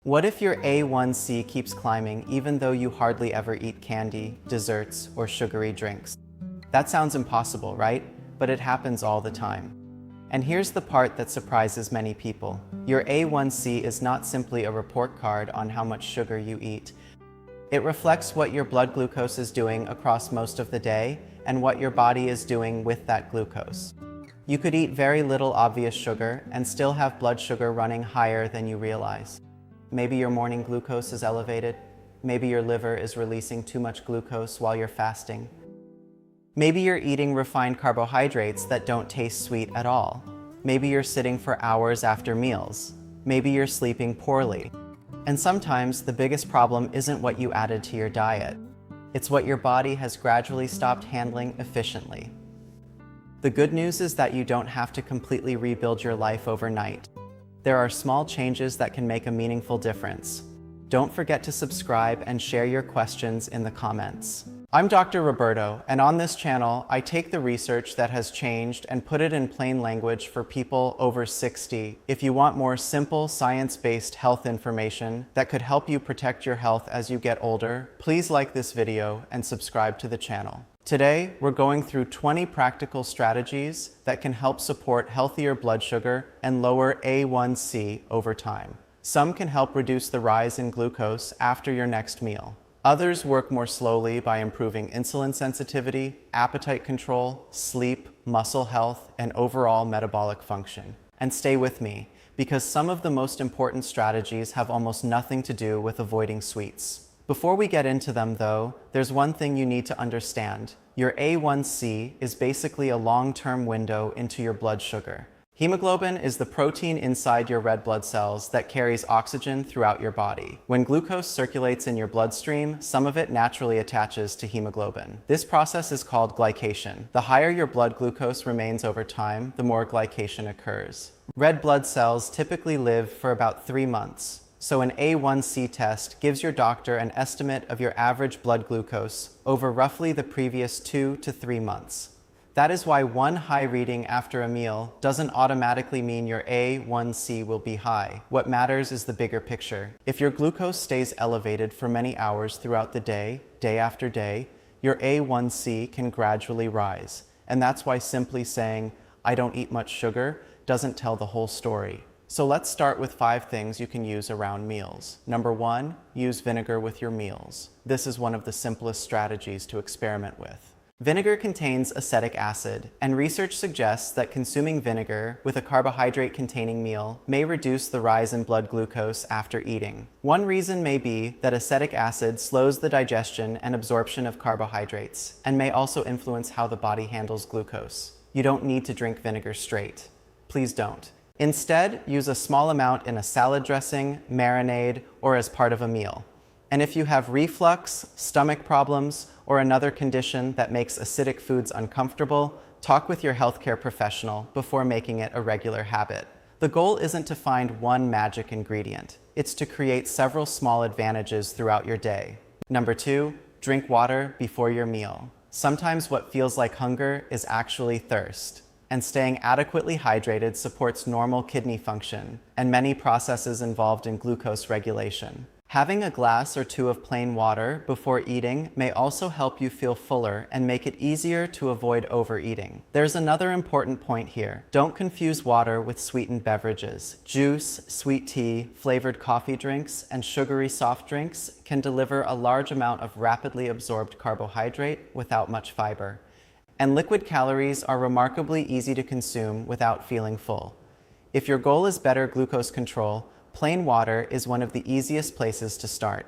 What if your A1C keeps climbing even though you hardly ever eat candy, desserts, or sugary drinks? That sounds impossible, right? But it happens all the time. And here's the part that surprises many people. Your A1C is not simply a report card on how much sugar you eat. It reflects what your blood glucose is doing across most of the day and what your body is doing with that glucose. You could eat very little obvious sugar and still have blood sugar running higher than you realize. Maybe your morning glucose is elevated. Maybe your liver is releasing too much glucose while you're fasting. Maybe you're eating refined carbohydrates that don't taste sweet at all. Maybe you're sitting for hours after meals. Maybe you're sleeping poorly. And sometimes the biggest problem isn't what you added to your diet. It's what your body has gradually stopped handling efficiently. The good news is that you don't have to completely rebuild your life overnight. There are small changes that can make a meaningful difference. Don't forget to subscribe and share your questions in the comments. I'm Dr. Roberto, and on this channel, I take the research that has changed and put it in plain language for people over 60. If you want more simple, science-based health information that could help you protect your health as you get older, please like this video and subscribe to the channel. Today, we're going through 20 practical strategies that can help support healthier blood sugar and lower A1C over time. Some can help reduce the rise in glucose after your next meal. Others work more slowly by improving insulin sensitivity, appetite control, sleep, muscle health, and overall metabolic function. And stay with me, because some of the most important strategies have almost nothing to do with avoiding sweets. Before we get into them, though, there's one thing you need to understand. Your A1C is basically a long-term window into your blood sugar. Hemoglobin is the protein inside your red blood cells that carries oxygen throughout your body. When glucose circulates in your bloodstream, some of it naturally attaches to hemoglobin. This process is called glycation. The higher your blood glucose remains over time, the more glycation occurs. Red blood cells typically live for about 3 months. So an A1C test gives your doctor an estimate of your average blood glucose over roughly the previous 2 to 3 months. That is why one high reading after a meal doesn't automatically mean your A1C will be high. What matters is the bigger picture. If your glucose stays elevated for many hours throughout the day, day after day, your A1C can gradually rise. And that's why simply saying, "I don't eat much sugar," doesn't tell the whole story. So let's start with 5 things you can use around meals. Number 1, use vinegar with your meals. This is one of the simplest strategies to experiment with. Vinegar contains acetic acid, and research suggests that consuming vinegar with a carbohydrate-containing meal may reduce the rise in blood glucose after eating. One reason may be that acetic acid slows the digestion and absorption of carbohydrates, and may also influence how the body handles glucose. You don't need to drink vinegar straight. Please don't. Instead, use a small amount in a salad dressing, marinade, or as part of a meal. And if you have reflux, stomach problems, or another condition that makes acidic foods uncomfortable, talk with your healthcare professional before making it a regular habit. The goal isn't to find one magic ingredient. It's to create several small advantages throughout your day. Number 2, drink water before your meal. Sometimes what feels like hunger is actually thirst. And staying adequately hydrated supports normal kidney function and many processes involved in glucose regulation. Having a glass or 2 of plain water before eating may also help you feel fuller and make it easier to avoid overeating. There's another important point here. Don't confuse water with sweetened beverages. Juice, sweet tea, flavored coffee drinks, and sugary soft drinks can deliver a large amount of rapidly absorbed carbohydrate without much fiber. And liquid calories are remarkably easy to consume without feeling full. If your goal is better glucose control, plain water is one of the easiest places to start.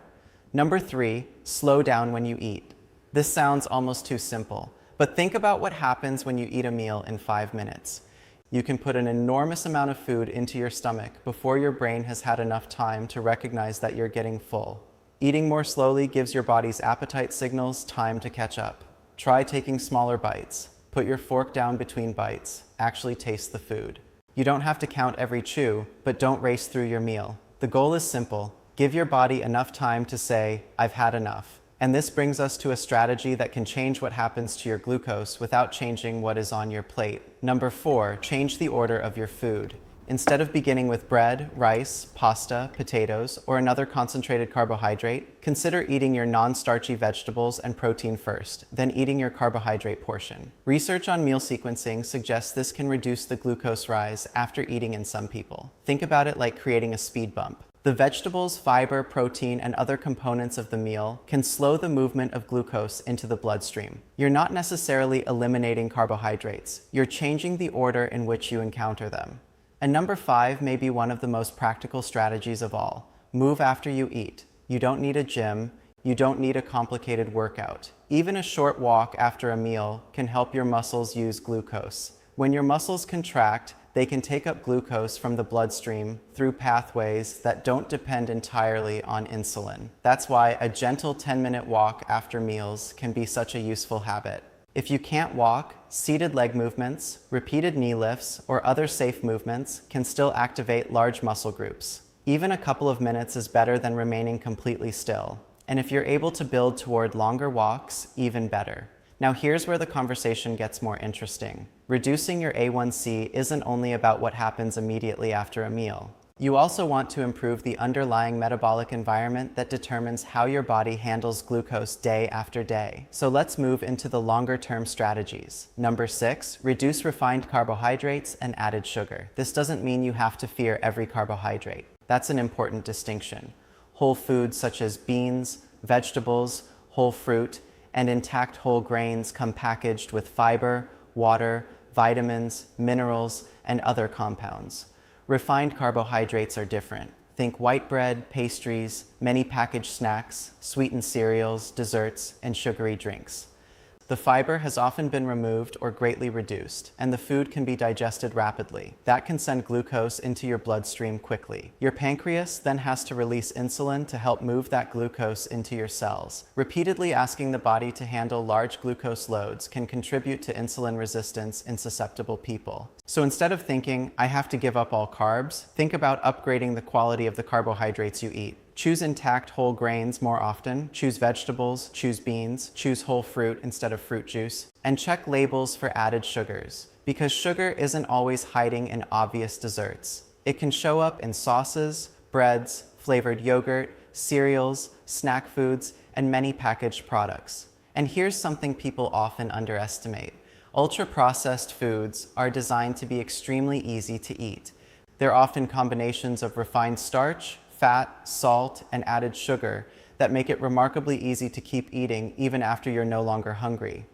Number 3, slow down when you eat. This sounds almost too simple, but think about what happens when you eat a meal in 5 minutes. You can put an enormous amount of food into your stomach before your brain has had enough time to recognize that you're getting full. Eating more slowly gives your body's appetite signals time to catch up. Try taking smaller bites. Put your fork down between bites. Actually taste the food. You don't have to count every chew, but don't race through your meal. The goal is simple. Give your body enough time to say, "I've had enough." And this brings us to a strategy that can change what happens to your glucose without changing what is on your plate. Number 4, change the order of your food. Instead of beginning with bread, rice, pasta, potatoes, or another concentrated carbohydrate, consider eating your non-starchy vegetables and protein first, then eating your carbohydrate portion. Research on meal sequencing suggests this can reduce the glucose rise after eating in some people. Think about it like creating a speed bump. The vegetables, fiber, protein, and other components of the meal can slow the movement of glucose into the bloodstream. You're not necessarily eliminating carbohydrates. You're changing the order in which you encounter them. And number 5 may be one of the most practical strategies of all. Move after you eat. You don't need a gym. You don't need a complicated workout. Even a short walk after a meal can help your muscles use glucose. When your muscles contract, they can take up glucose from the bloodstream through pathways that don't depend entirely on insulin. That's why a gentle 10-minute walk after meals can be such a useful habit. If you can't walk, seated leg movements, repeated knee lifts, or other safe movements can still activate large muscle groups. Even a couple of minutes is better than remaining completely still. And if you're able to build toward longer walks, even better. Now here's where the conversation gets more interesting. Reducing your A1C isn't only about what happens immediately after a meal. You also want to improve the underlying metabolic environment that determines how your body handles glucose day after day. So let's move into the longer-term strategies. Number 6, reduce refined carbohydrates and added sugar. This doesn't mean you have to fear every carbohydrate. That's an important distinction. Whole foods such as beans, vegetables, whole fruit, and intact whole grains come packaged with fiber, water, vitamins, minerals, and other compounds. Refined carbohydrates are different. Think white bread, pastries, many packaged snacks, sweetened cereals, desserts, and sugary drinks. The fiber has often been removed or greatly reduced, and the food can be digested rapidly. That can send glucose into your bloodstream quickly. Your pancreas then has to release insulin to help move that glucose into your cells. Repeatedly asking the body to handle large glucose loads can contribute to insulin resistance in susceptible people. So instead of thinking, I have to give up all carbs, think about upgrading the quality of the carbohydrates you eat. Choose intact whole grains more often, choose vegetables, choose beans, choose whole fruit instead of fruit juice, and check labels for added sugars, because sugar isn't always hiding in obvious desserts. It can show up in sauces, breads, flavored yogurt, cereals, snack foods, and many packaged products. And here's something people often underestimate. Ultra-processed foods are designed to be extremely easy to eat. They're often combinations of refined starch, fat, salt, and added sugar that make it remarkably easy to keep eating even after you're no longer hungry.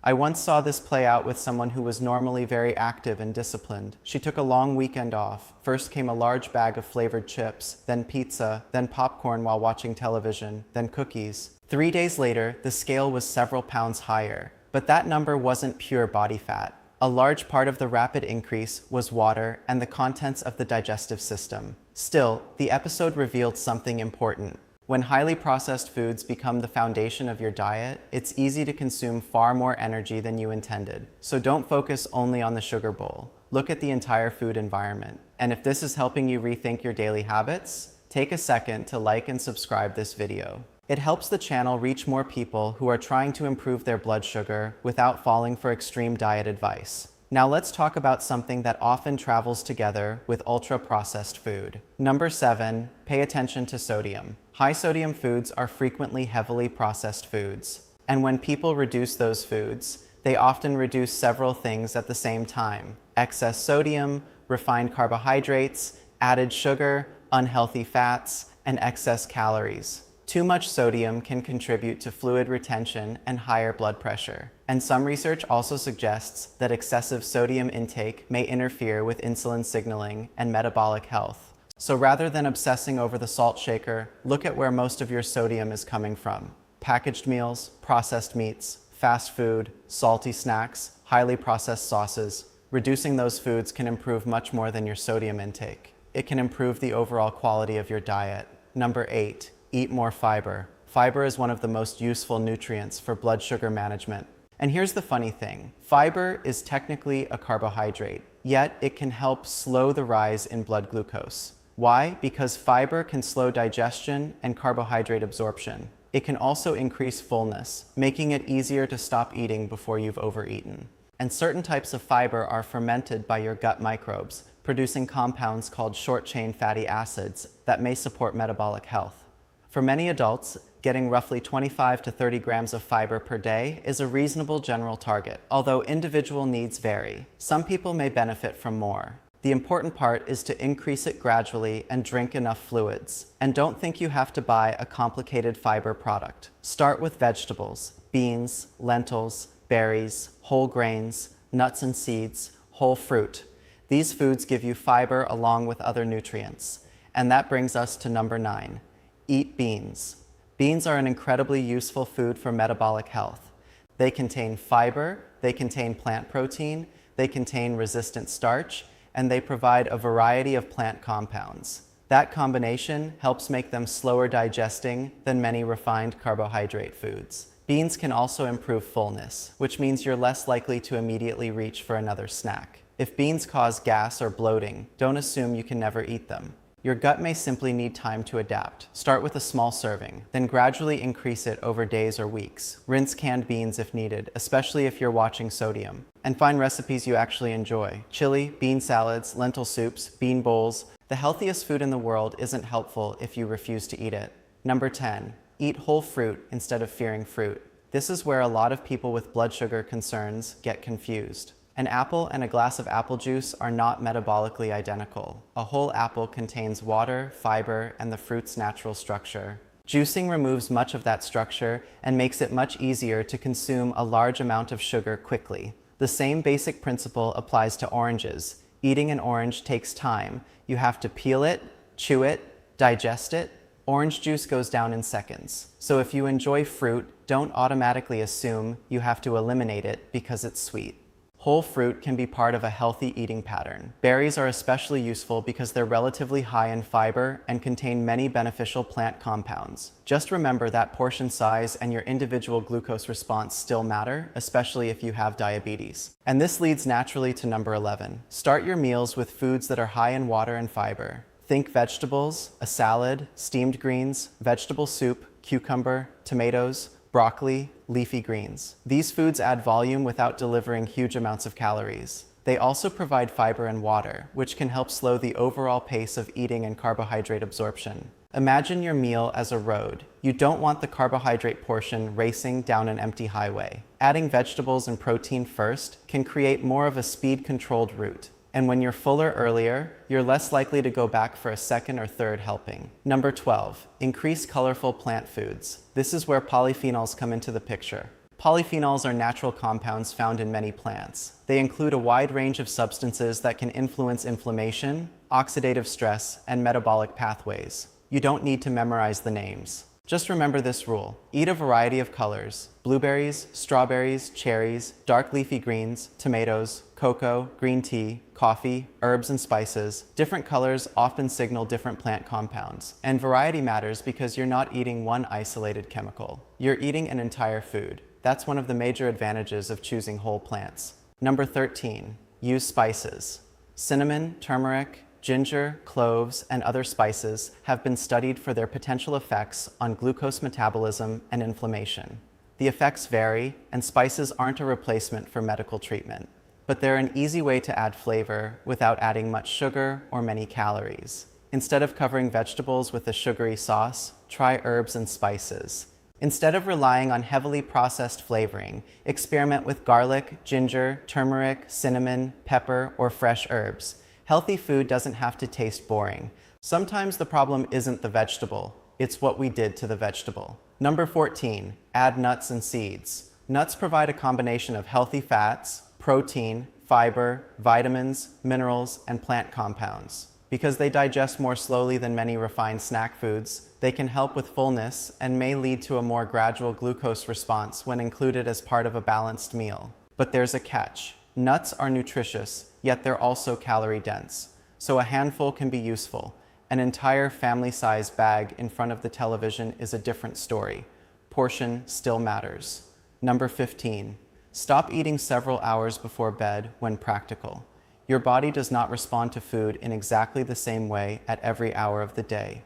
I once saw this play out with someone who was normally very active and disciplined. She took a long weekend off. First came a large bag of flavored chips, then pizza, then popcorn while watching television, then cookies. 3 days later, the scale was several pounds higher. But that number wasn't pure body fat. A large part of the rapid increase was water and the contents of the digestive system. Still, the episode revealed something important. When highly processed foods become the foundation of your diet, it's easy to consume far more energy than you intended. So don't focus only on the sugar bowl. Look at the entire food environment. And if this is helping you rethink your daily habits, take a second to like and subscribe this video. It helps the channel reach more people who are trying to improve their blood sugar without falling for extreme diet advice. Now let's talk about something that often travels together with ultra-processed food. Number 7, pay attention to sodium. High sodium foods are frequently heavily processed foods. And when people reduce those foods, they often reduce several things at the same time. Excess sodium, refined carbohydrates, added sugar, unhealthy fats, and excess calories. Too much sodium can contribute to fluid retention and higher blood pressure. And some research also suggests that excessive sodium intake may interfere with insulin signaling and metabolic health. So rather than obsessing over the salt shaker, look at where most of your sodium is coming from. Packaged meals, processed meats, fast food, salty snacks, highly processed sauces. Reducing those foods can improve much more than your sodium intake. It can improve the overall quality of your diet. Number 8. Eat more fiber. Fiber is one of the most useful nutrients for blood sugar management. And here's the funny thing. Fiber is technically a carbohydrate, yet it can help slow the rise in blood glucose. Why? Because fiber can slow digestion and carbohydrate absorption. It can also increase fullness, making it easier to stop eating before you've overeaten. And certain types of fiber are fermented by your gut microbes, producing compounds called short-chain fatty acids that may support metabolic health. For many adults, getting roughly 25 to 30 grams of fiber per day is a reasonable general target, although individual needs vary. Some people may benefit from more. The important part is to increase it gradually and drink enough fluids. And don't think you have to buy a complicated fiber product. Start with vegetables, beans, lentils, berries, whole grains, nuts and seeds, whole fruit. These foods give you fiber along with other nutrients. And that brings us to number 9. Eat beans. Beans are an incredibly useful food for metabolic health. They contain fiber, they contain plant protein, they contain resistant starch, and they provide a variety of plant compounds. That combination helps make them slower digesting than many refined carbohydrate foods. Beans can also improve fullness, which means you're less likely to immediately reach for another snack. If beans cause gas or bloating, don't assume you can never eat them. Your gut may simply need time to adapt. Start with a small serving, then gradually increase it over days or weeks. Rinse canned beans if needed, especially if you're watching sodium. And find recipes you actually enjoy. Chili, bean salads, lentil soups, bean bowls. The healthiest food in the world isn't helpful if you refuse to eat it. Number 10. Eat whole fruit instead of fearing fruit. This is where a lot of people with blood sugar concerns get confused. An apple and a glass of apple juice are not metabolically identical. A whole apple contains water, fiber, and the fruit's natural structure. Juicing removes much of that structure and makes it much easier to consume a large amount of sugar quickly. The same basic principle applies to oranges. Eating an orange takes time. You have to peel it, chew it, digest it. Orange juice goes down in seconds. So if you enjoy fruit, don't automatically assume you have to eliminate it because it's sweet. Whole fruit can be part of a healthy eating pattern. Berries are especially useful because they're relatively high in fiber and contain many beneficial plant compounds. Just remember that portion size and your individual glucose response still matter, especially if you have diabetes. And this leads naturally to number 11. Start your meals with foods that are high in water and fiber. Think vegetables, a salad, steamed greens, vegetable soup, cucumber, tomatoes, broccoli, leafy greens. These foods add volume without delivering huge amounts of calories. They also provide fiber and water, which can help slow the overall pace of eating and carbohydrate absorption. Imagine your meal as a road. You don't want the carbohydrate portion racing down an empty highway. Adding vegetables and protein first can create more of a speed-controlled route. And when you're fuller earlier, you're less likely to go back for a second or third helping. Number 12, increase colorful plant foods. This is where polyphenols come into the picture. Polyphenols are natural compounds found in many plants. They include a wide range of substances that can influence inflammation, oxidative stress, and metabolic pathways. You don't need to memorize the names. Just remember this rule. Eat a variety of colors: blueberries, strawberries, cherries, dark leafy greens, tomatoes, cocoa, green tea, coffee, herbs and spices. Different colors often signal different plant compounds. And variety matters because you're not eating one isolated chemical. You're eating an entire food. That's one of the major advantages of choosing whole plants. Number 13, use spices. Cinnamon, turmeric, ginger, cloves, and other spices have been studied for their potential effects on glucose metabolism and inflammation. The effects vary, and spices aren't a replacement for medical treatment, but they're an easy way to add flavor without adding much sugar or many calories. Instead of covering vegetables with a sugary sauce, try herbs and spices. Instead of relying on heavily processed flavoring, experiment with garlic, ginger, turmeric, cinnamon, pepper, or fresh herbs. Healthy food doesn't have to taste boring. Sometimes the problem isn't the vegetable, it's what we did to the vegetable. Number 14, add nuts and seeds. Nuts provide a combination of healthy fats, protein, fiber, vitamins, minerals, and plant compounds. Because they digest more slowly than many refined snack foods, they can help with fullness and may lead to a more gradual glucose response when included as part of a balanced meal. But there's a catch. Nuts are nutritious, yet they're also calorie dense. So a handful can be useful. An entire family-sized bag in front of the television is a different story. Portion still matters. Number 15, stop eating several hours before bed when practical. Your body does not respond to food in exactly the same way at every hour of the day.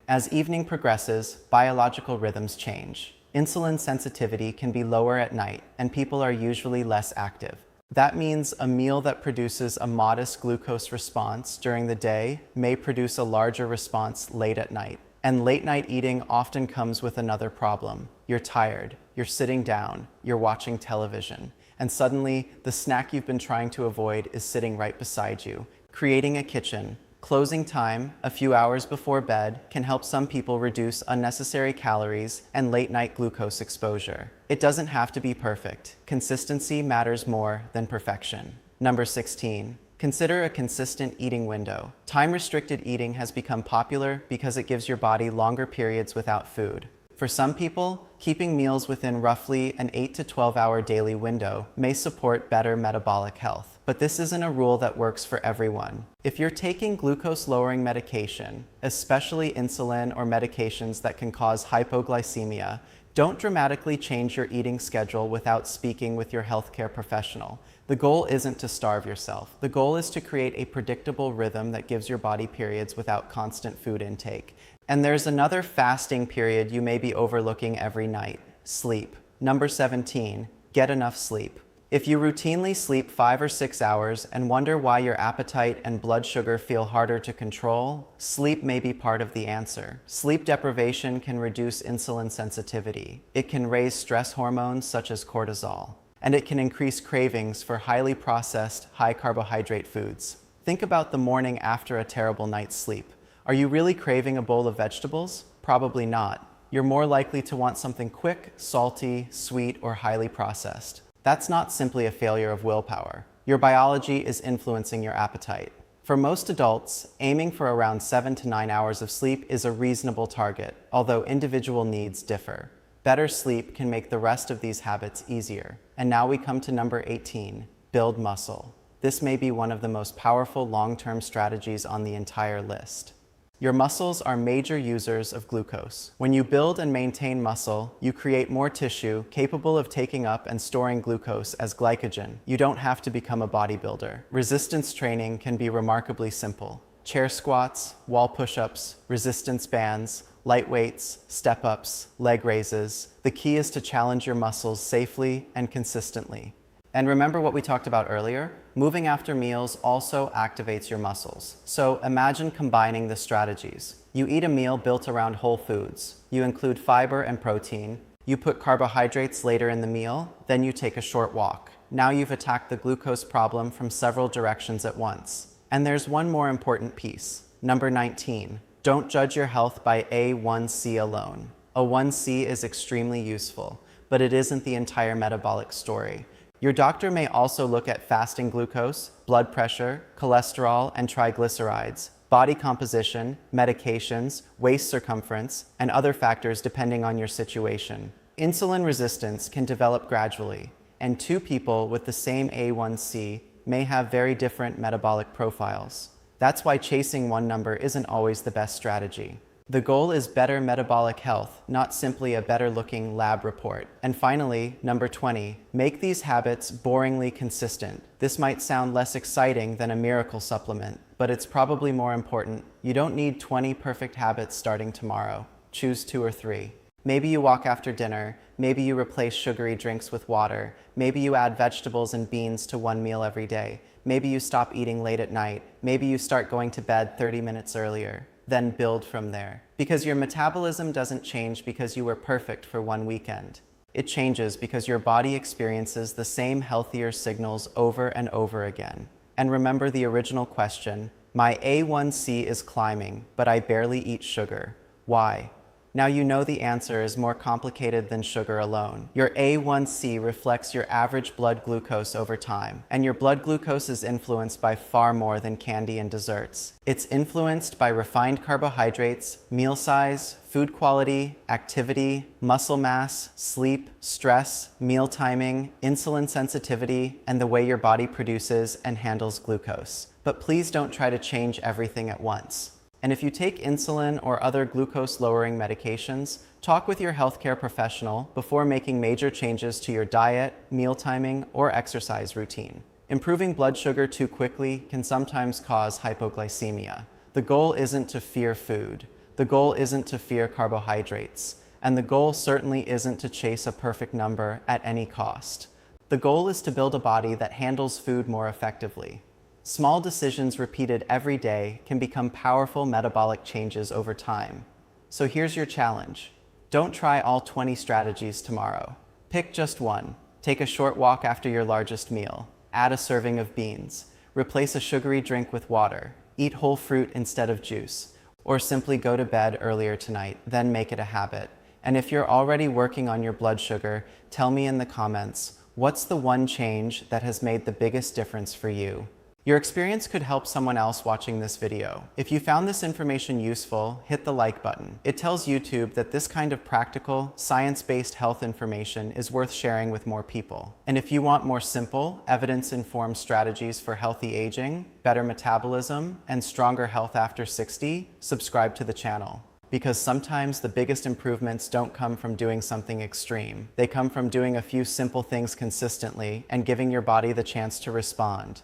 As evening progresses, biological rhythms change. Insulin sensitivity can be lower at night, and people are usually less active. That means a meal that produces a modest glucose response during the day may produce a larger response late at night. And late night eating often comes with another problem. You're tired, you're sitting down, you're watching television, and suddenly the snack you've been trying to avoid is sitting right beside you, creating a kitchen. Closing time, a few hours before bed, can help some people reduce unnecessary calories and late-night glucose exposure. It doesn't have to be perfect. Consistency matters more than perfection. Number 16. Consider a consistent eating window. Time-restricted eating has become popular because it gives your body longer periods without food. For some people, keeping meals within roughly an 8 to 12-hour daily window may support better metabolic health. But this isn't a rule that works for everyone. If you're taking glucose-lowering medication, especially insulin or medications that can cause hypoglycemia, don't dramatically change your eating schedule without speaking with your healthcare professional. The goal isn't to starve yourself. The goal is to create a predictable rhythm that gives your body periods without constant food intake. And there's another fasting period you may be overlooking every night: sleep. Number 17, get enough sleep. If you routinely sleep 5 or 6 hours and wonder why your appetite and blood sugar feel harder to control, sleep may be part of the answer. Sleep deprivation can reduce insulin sensitivity. It can raise stress hormones such as cortisol, and it can increase cravings for highly processed, high-carbohydrate foods. Think about the morning after a terrible night's sleep. Are you really craving a bowl of vegetables? Probably not. You're more likely to want something quick, salty, sweet, or highly processed. That's not simply a failure of willpower. Your biology is influencing your appetite. For most adults, aiming for around 7 to 9 hours of sleep is a reasonable target, although individual needs differ. Better sleep can make the rest of these habits easier. And now we come to number 18, build muscle. This may be one of the most powerful long-term strategies on the entire list. Your muscles are major users of glucose. When you build and maintain muscle, you create more tissue capable of taking up and storing glucose as glycogen. You don't have to become a bodybuilder. Resistance training can be remarkably simple. Chair squats, wall push-ups, resistance bands, light weights, step-ups, leg raises. The key is to challenge your muscles safely and consistently. And remember what we talked about earlier? Moving after meals also activates your muscles. So imagine combining the strategies. You eat a meal built around whole foods. You include fiber and protein. You put carbohydrates later in the meal, then you take a short walk. Now you've attacked the glucose problem from several directions at once. And there's one more important piece. Number 19. Don't judge your health by A1C alone. A1C is extremely useful, but it isn't the entire metabolic story. Your doctor may also look at fasting glucose, blood pressure, cholesterol and triglycerides, body composition, medications, waist circumference, and other factors depending on your situation. Insulin resistance can develop gradually, and two people with the same A1C may have very different metabolic profiles. That's why chasing one number isn't always the best strategy. The goal is better metabolic health, not simply a better-looking lab report. And finally, number 20, make these habits boringly consistent. This might sound less exciting than a miracle supplement, but it's probably more important. You don't need 20 perfect habits starting tomorrow. Choose 2 or 3. Maybe you walk after dinner, maybe you replace sugary drinks with water, maybe you add vegetables and beans to one meal every day, maybe you stop eating late at night, maybe you start going to bed 30 minutes earlier. Then build from there. Because your metabolism doesn't change because you were perfect for one weekend. It changes because your body experiences the same healthier signals over and over again. And remember the original question, my A1C is climbing, but I barely eat sugar. Why? Now you know the answer is more complicated than sugar alone. Your A1C reflects your average blood glucose over time, and your blood glucose is influenced by far more than candy and desserts. It's influenced by refined carbohydrates, meal size, food quality, activity, muscle mass, sleep, stress, meal timing, insulin sensitivity, and the way your body produces and handles glucose. But please don't try to change everything at once. And if you take insulin or other glucose-lowering medications, talk with your healthcare professional before making major changes to your diet, meal timing, or exercise routine. Improving blood sugar too quickly can sometimes cause hypoglycemia. The goal isn't to fear food. The goal isn't to fear carbohydrates. And the goal certainly isn't to chase a perfect number at any cost. The goal is to build a body that handles food more effectively. Small decisions repeated every day can become powerful metabolic changes over time. So here's your challenge. Don't try all 20 strategies tomorrow. Pick just one. Take a short walk after your largest meal. Add a serving of beans. Replace a sugary drink with water. Eat whole fruit instead of juice. Or simply go to bed earlier tonight, then make it a habit. And if you're already working on your blood sugar, tell me in the comments, what's the one change that has made the biggest difference for you? Your experience could help someone else watching this video. If you found this information useful, hit the like button. It tells YouTube that this kind of practical, science-based health information is worth sharing with more people. And if you want more simple, evidence-informed strategies for healthy aging, better metabolism, and stronger health after 60, subscribe to the channel. Because sometimes the biggest improvements don't come from doing something extreme. They come from doing a few simple things consistently and giving your body the chance to respond.